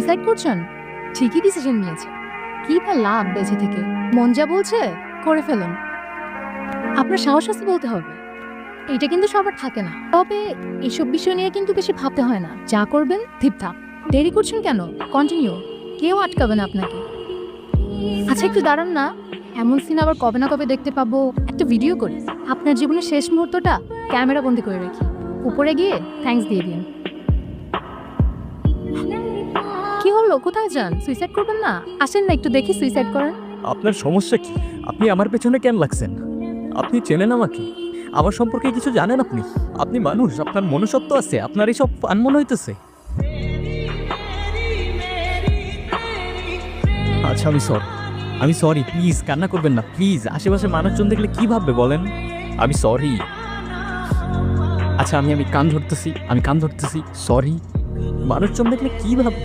Suicide করছেন? ঠিকই decision নিয়েছে। কি বা লাভ বেঁচে থেকে? মন যা বলছে করে ফেলুন। আপনার সাহস আছে বলতে হবে। এটা কিন্তু সবার থাকে না। তবে এসব বিষয় নিয়ে কিন্তু বেশি ভাবতে হয় না। যা করবেন ঠিকঠাক। দেরি করছেন কেন? কন্টিনিউ। কেউ আটকাবে না আপনাকে। আচ্ছা একটু দাঁড়ান না। এমন সিন আবার কবে না কবে দেখতে পাবো। একটা ভিডিও করি। আপনার জীবনের শেষ মুহূর্তটা ক্যামেরা বন্দি করে রাখি। উপরে গিয়ে থ্যাঙ্কস দিয়ে দিন। কি হলো? কোথায় যান? সুইসাইড করবেন না? আসেন না একটু দেখি সুইসাইড করেন। আপনার সমস্যা কি? আপনি আমার পেছনে কেন লাগছেন? আপনি চেনেন আমাকে? আমার সম্পর্কে কিছু জানেন আপনি? আপনি মানুষ, আপনার মনুষ্যত্ব আছে, আপনার এইসব ফান মনে হইতেছে। আচ্ছা আমি সরি, প্লিজ কান্না করবেন না প্লিজ। আশেপাশে মানুষজন দেখলে কি ভাববে বলেন? আমি সরি। আচ্ছা আমি কান ধরতেছি, সরি। মানুষজন দেখলে কি ভাববে?